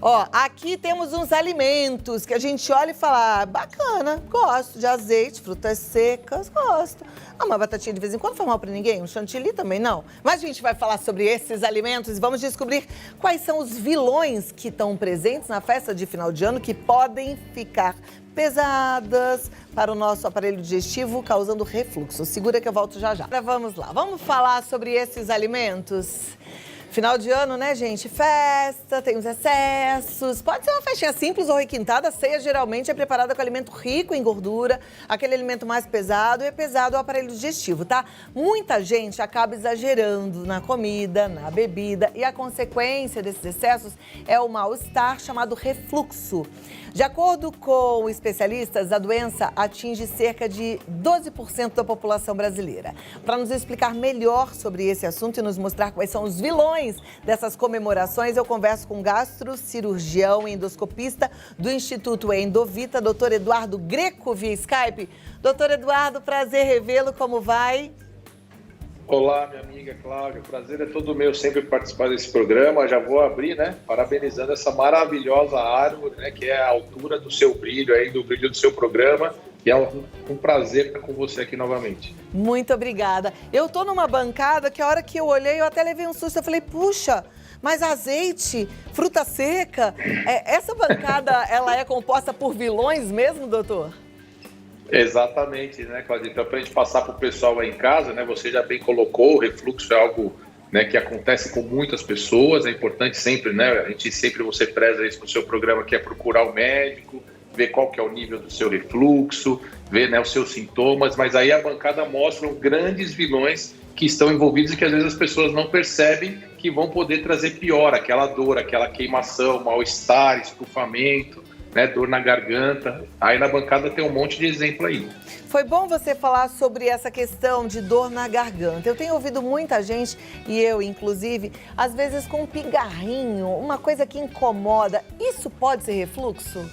Ó, aqui temos uns alimentos que a gente olha e fala, bacana, gosto de azeite, frutas secas, gosto. Uma batatinha de vez em quando faz mal pra ninguém, um chantilly também não. Mas a gente vai falar sobre esses alimentos e vamos descobrir quais são os vilões que estão presentes na festa de final de ano que podem ficar pesadas para o nosso aparelho digestivo, causando refluxo. Segura que eu volto já já. Vamos lá, vamos falar sobre esses alimentos. Final de ano, né, gente? Festa, tem os excessos. Pode ser uma festinha simples ou requintada. A ceia geralmente é preparada com alimento rico em gordura, aquele alimento mais pesado e é pesado ao aparelho digestivo, tá? Muita gente acaba exagerando na comida, na bebida e a consequência desses excessos é o mal-estar chamado refluxo. De acordo com especialistas, a doença atinge cerca de 12% da população brasileira. Para nos explicar melhor sobre esse assunto e nos mostrar quais são os vilões dessas comemorações, eu converso com o gastrocirurgião e endoscopista do Instituto Endovita, doutor Eduardo Greco, via Skype. Doutor Eduardo, prazer revê-lo, como vai? Olá, minha amiga Cláudia, o prazer é todo meu sempre participar desse programa. Já vou abrir, né, parabenizando essa maravilhosa árvore, né, que é a altura do seu brilho, aí, do brilho do seu programa. E é um prazer estar com você aqui novamente. Muito obrigada. Eu tô numa bancada que a hora que eu olhei, eu até levei um susto. Eu falei, puxa, mas azeite, fruta seca, essa bancada, ela é composta por vilões mesmo, doutor? Exatamente, né, Claudia? Então, para a gente passar para o pessoal aí em casa, né, você já bem colocou, o refluxo é algo, né, que acontece com muitas pessoas. É importante sempre, né, você preza isso no seu programa, que é procurar o médico, ver qual que é o nível do seu refluxo, ver, né, os seus sintomas, mas aí a bancada mostra grandes vilões que estão envolvidos e que às vezes as pessoas não percebem que vão poder trazer pior, aquela dor, aquela queimação, mal-estar, estufamento, né, dor na garganta. Aí na bancada tem um monte de exemplo aí. Foi bom você falar sobre essa questão de dor na garganta. Eu tenho ouvido muita gente, e eu inclusive, às vezes com um pigarrinho, uma coisa que incomoda. Isso pode ser refluxo?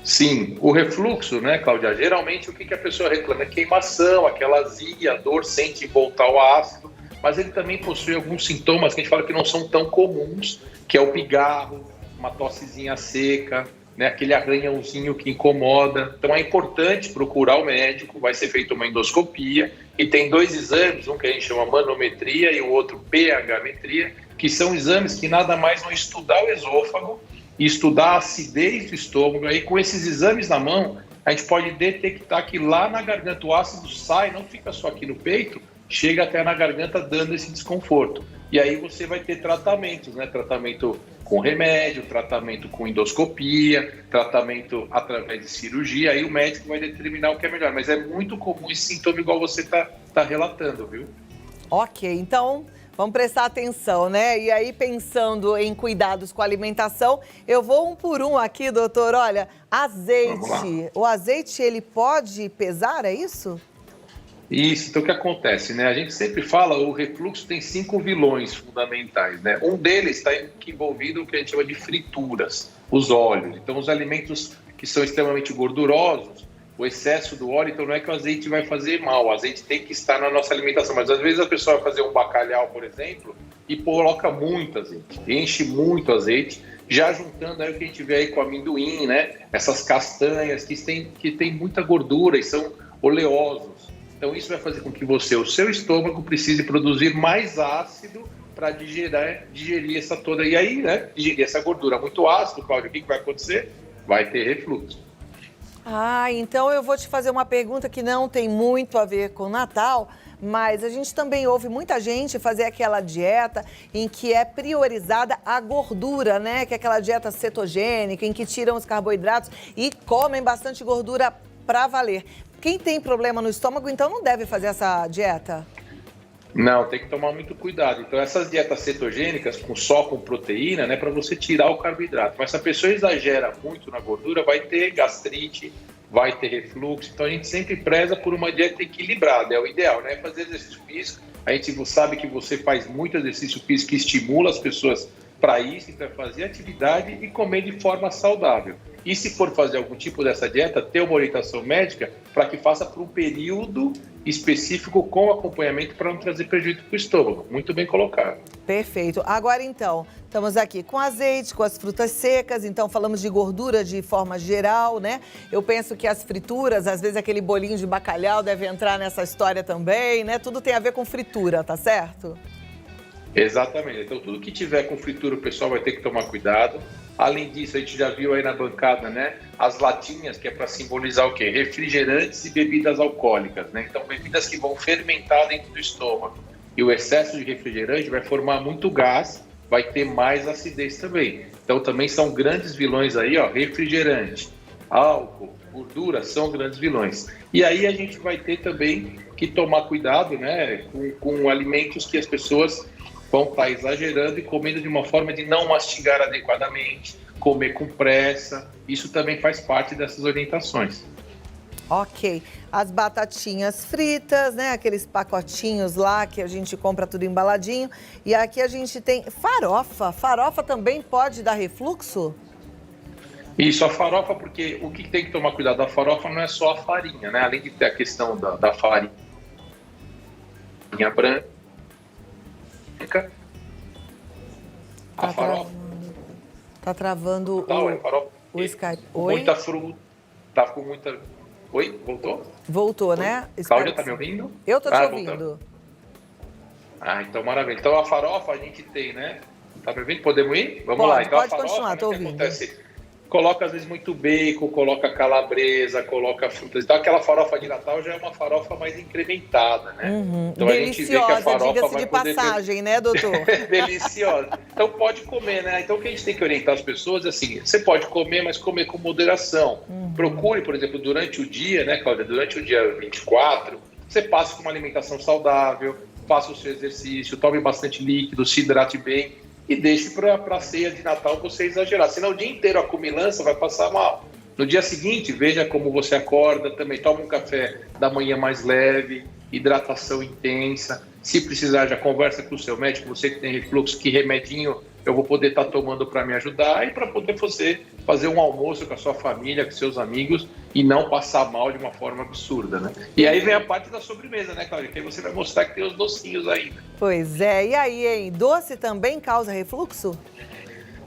Sim, o refluxo, né, Cláudia? Geralmente o que a pessoa reclama é queimação, aquela azia, a dor, sente voltar ao ácido, mas ele também possui alguns sintomas que a gente fala que não são tão comuns, que é o pigarro, uma tossezinha seca, né, aquele arranhãozinho que incomoda. Então é importante procurar o médico, vai ser feita uma endoscopia e tem dois exames, um que a gente chama manometria e o outro pH-metria, que são exames que nada mais vão estudar o esôfago e estudar a acidez do estômago. Aí com esses exames na mão, a gente pode detectar que lá na garganta o ácido sai, não fica só aqui no peito, chega até na garganta dando esse desconforto. E aí você vai ter tratamentos, né? Tratamento com remédio, tratamento com endoscopia, tratamento através de cirurgia, aí o médico vai determinar o que é melhor. Mas é muito comum esse sintoma igual você tá relatando, viu? Ok, então vamos prestar atenção, né? E aí, pensando em cuidados com a alimentação, eu vou um por um aqui, doutor. Olha, azeite. O azeite, ele pode pesar, é isso? Isso, então o que acontece, né? A gente sempre fala, o refluxo tem 5 vilões fundamentais, né? Um deles está envolvido no que a gente chama de frituras, os óleos. Então, os alimentos que são extremamente gordurosos, o excesso do óleo, então não é que o azeite vai fazer mal, o azeite tem que estar na nossa alimentação, mas às vezes a pessoa vai fazer um bacalhau, por exemplo, e coloca muito azeite, enche muito azeite, já juntando aí o que a gente vê aí com amendoim, né? Essas castanhas que tem muita gordura e são oleosos. Então isso vai fazer com que o seu estômago precise produzir mais ácido para digerir essa toda. E aí, né, digerir essa gordura muito ácido, Cláudio, o que vai acontecer? Vai ter refluxo. Ah, então eu vou te fazer uma pergunta que não tem muito a ver com o Natal, mas a gente também ouve muita gente fazer aquela dieta em que é priorizada a gordura, né? Que é aquela dieta cetogênica, em que tiram os carboidratos e comem bastante gordura para valer. Quem tem problema no estômago, então, não deve fazer essa dieta? Não, tem que tomar muito cuidado. Então, essas dietas cetogênicas, só com proteína, né, para você tirar o carboidrato. Mas se a pessoa exagera muito na gordura, vai ter gastrite, vai ter refluxo. Então, a gente sempre preza por uma dieta equilibrada. É o ideal, né? Fazer exercício físico. A gente sabe que você faz muito exercício físico que estimula as pessoas para isso, para fazer atividade e comer de forma saudável. E se for fazer algum tipo dessa dieta, ter uma orientação médica para que faça por um período específico com acompanhamento para não trazer prejuízo para o estômago. Muito bem colocado. Perfeito. Agora então, Estamos aqui com azeite, com as frutas secas, então falamos de gordura de forma geral, né? Eu penso que as frituras, às vezes aquele bolinho de bacalhau deve entrar nessa história também, né? Tudo tem a ver com fritura, tá certo? Exatamente. Então, tudo que tiver com fritura, o pessoal vai ter que tomar cuidado. Além disso, a gente já viu aí na bancada, né? As latinhas, que é para simbolizar o quê? Refrigerantes e bebidas alcoólicas, né? Então, bebidas que vão fermentar dentro do estômago. E o excesso de refrigerante vai formar muito gás, vai ter mais acidez também. Então, também são grandes vilões aí, ó, refrigerante, álcool, gordura, são grandes vilões. E aí a gente vai ter também que tomar cuidado, né, com alimentos que as pessoas vão estar exagerando e comendo de uma forma de não mastigar adequadamente, comer com pressa. Isso também faz parte dessas orientações. Ok. As batatinhas fritas, né? Aqueles pacotinhos lá que a gente compra tudo embaladinho. E aqui a gente tem farofa. Farofa também pode dar refluxo? Isso, a farofa, porque o que tem que tomar cuidado da farofa não é só a farinha, né? Além de ter a questão da farinha branca, a farofa... Tá travando o Skype. Oi? Muita fruta, tá com muita... Oi? Voltou? Voltou, né? Cláudia, tá me ouvindo? Eu tô te ouvindo. Então maravilha. Então a farofa a gente tem, né? Tá me ouvindo? Podemos ir? Vamos pode, lá. Então pode a farofa, continuar, tô né, ouvindo. Acontece? Coloca às vezes muito bacon, coloca calabresa, coloca frutas. Então aquela farofa de Natal já é uma farofa mais incrementada, né? Então deliciosa, a gente vê que a farofa diga-se vai de passagem, né, doutor? Deliciosa. Então pode comer, né? Então o que a gente tem que orientar as pessoas é assim, você pode comer, mas comer com moderação. Procure, por exemplo, durante o dia, né, Cláudia? Durante o dia 24, você passe com uma alimentação saudável, faça o seu exercício, tome bastante líquido, se hidrate bem e deixe para a ceia de Natal você exagerar. Senão o dia inteiro a comilança vai passar mal. No dia seguinte, veja como você acorda, também toma um café da manhã mais leve, hidratação intensa. Se precisar, já conversa com o seu médico, você que tem refluxo, que remedinho eu vou poder estar tomando para me ajudar e para poder fazer um almoço com a sua família, com seus amigos e não passar mal de uma forma absurda, né? E aí vem a parte da sobremesa, né, Cláudia? Que aí você vai mostrar que tem os docinhos ainda. Pois é. E aí, hein? Doce também causa refluxo?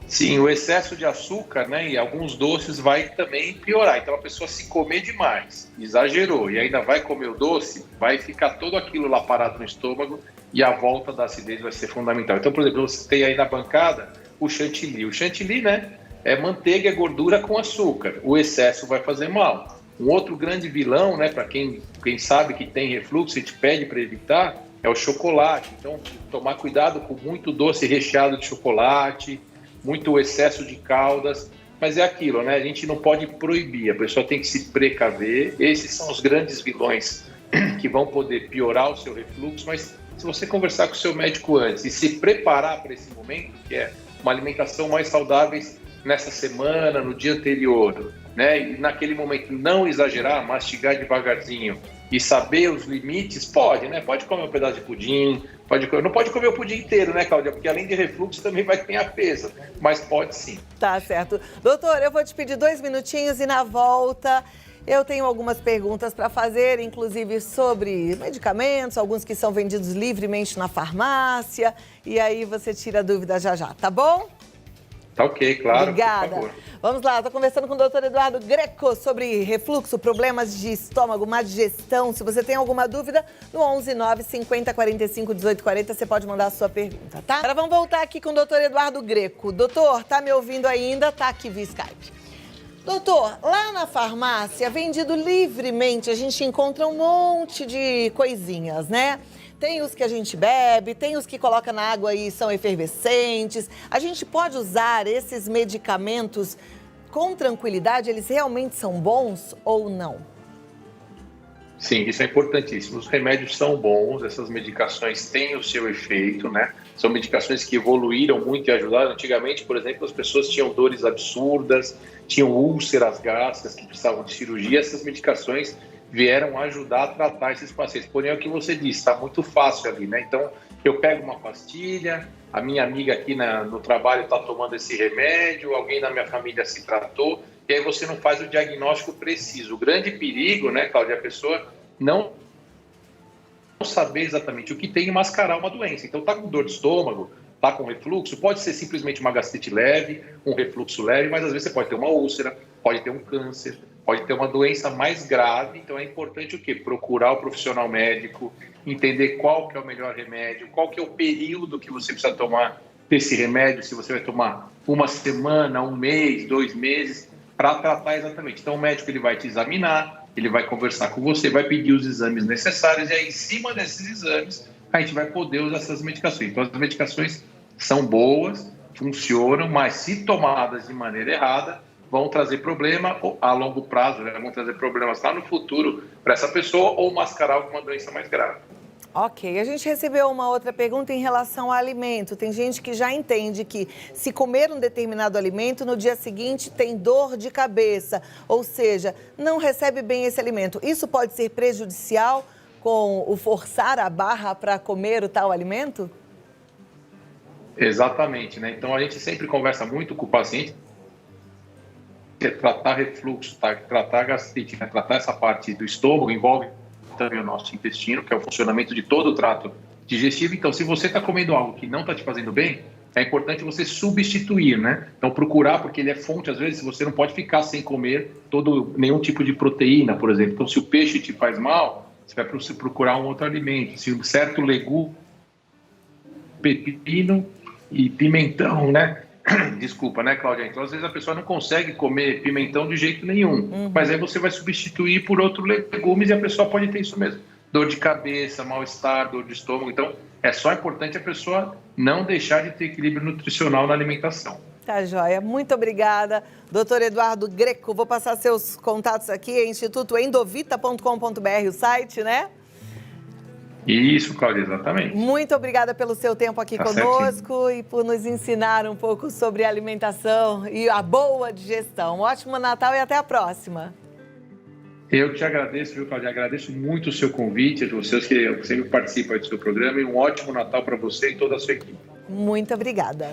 Sim, o excesso de açúcar, né, e alguns doces vai também piorar. Então a pessoa se comer demais, exagerou e ainda vai comer o doce, vai ficar todo aquilo lá parado no estômago e a volta da acidez vai ser fundamental. Então, por exemplo, você tem aí na bancada o chantilly. O chantilly, né, é manteiga e gordura com açúcar. O excesso vai fazer mal. Um outro grande vilão, né, para quem sabe que tem refluxo e te pede para evitar, é o chocolate. Então, tomar cuidado com muito doce recheado de chocolate, muito excesso de caldas, mas é aquilo, né? A gente não pode proibir, a pessoa tem que se precaver. Esses são os grandes vilões que vão poder piorar o seu refluxo, mas se você conversar com o seu médico antes e se preparar para esse momento, que é uma alimentação mais saudável nessa semana, no dia anterior, né? E naquele momento não exagerar, mastigar devagarzinho e saber os limites, pode, né? Pode comer um pedaço de pudim, não pode comer o pudim inteiro, né, Cláudia? Porque além de refluxo também vai ganhar peso, mas pode sim. Tá certo. Doutor, eu vou te pedir 2 minutinhos e na volta eu tenho algumas perguntas para fazer, inclusive sobre medicamentos, alguns que são vendidos livremente na farmácia, e aí você tira a dúvida já, tá bom? Tá ok, claro. Obrigada. Por favor. Vamos lá, estou conversando com o doutor Eduardo Greco sobre refluxo, problemas de estômago, má digestão. Se você tem alguma dúvida, no 11 9 50 45 18 40, você pode mandar a sua pergunta, tá? Agora vamos voltar aqui com o doutor Eduardo Greco. Doutor, tá me ouvindo ainda? Tá aqui via Skype. Doutor, lá na farmácia, vendido livremente, a gente encontra um monte de coisinhas, né? Tem os que a gente bebe, tem os que coloca na água e são efervescentes. A gente pode usar esses medicamentos com tranquilidade? Eles realmente são bons ou não? Sim, isso é importantíssimo. Os remédios são bons, essas medicações têm o seu efeito, né? São medicações que evoluíram muito e ajudaram. Antigamente, por exemplo, as pessoas tinham dores absurdas, tinham úlceras gástricas que precisavam de cirurgia. Essas medicações vieram ajudar a tratar esses pacientes. Porém, é o que você disse, está muito fácil ali, né? Então, eu pego uma pastilha, a minha amiga aqui no trabalho está tomando esse remédio, alguém da minha família se tratou, e aí você não faz o diagnóstico preciso. O grande perigo, né, Cláudia, é a pessoa não saber exatamente o que tem e mascarar uma doença. Então, está com dor de estômago, está com refluxo, pode ser simplesmente uma gastrite leve, um refluxo leve, mas às vezes você pode ter uma úlcera, pode ter um câncer, pode ter uma doença mais grave. Então é importante o quê? Procurar o profissional médico, entender qual que é o melhor remédio, qual que é o período que você precisa tomar desse remédio, se você vai tomar uma semana, um mês, 2 meses, para tratar exatamente. Então o médico ele vai te examinar, ele vai conversar com você, vai pedir os exames necessários e aí em cima desses exames a gente vai poder usar essas medicações. Então as medicações são boas, funcionam, mas se tomadas de maneira errada, vão trazer problema a longo prazo, né? Vão trazer problemas lá no futuro para essa pessoa ou mascarar alguma doença mais grave. Ok, a gente recebeu uma outra pergunta em relação ao alimento. Tem gente que já entende que se comer um determinado alimento, no dia seguinte tem dor de cabeça, ou seja, não recebe bem esse alimento. Isso pode ser prejudicial com o forçar a barra para comer o tal alimento? Exatamente, né? Então a gente sempre conversa muito com o paciente, tratar refluxo, tratar gastrite, né? Tratar essa parte do estômago envolve também o nosso intestino, que é o funcionamento de todo o trato digestivo. Então, se você está comendo algo que não está te fazendo bem, é importante você substituir, né? Então, procurar, porque ele é fonte, às vezes, você não pode ficar sem comer nenhum tipo de proteína, por exemplo. Então, se o peixe te faz mal, você vai procurar um outro alimento. Se um certo legume, pepino e pimentão, né? Desculpa, né, Cláudia? Então, às vezes a pessoa não consegue comer pimentão de jeito nenhum, mas aí você vai substituir por outros legumes e a pessoa pode ter isso mesmo. Dor de cabeça, mal-estar, dor de estômago. Então, é só importante a pessoa não deixar de ter equilíbrio nutricional na alimentação. Tá joia. Muito obrigada, doutor Eduardo Greco. Vou passar seus contatos aqui, é institutoendovita.com.br, o site, né? Isso, Cláudia, exatamente. Muito obrigada pelo seu tempo aqui conosco e por nos ensinar um pouco sobre alimentação e a boa digestão. Um ótimo Natal e até a próxima. Eu te agradeço, viu, Cláudia? Agradeço muito o seu convite, vocês que sempre participam do seu programa, e um ótimo Natal para você e toda a sua equipe. Muito obrigada.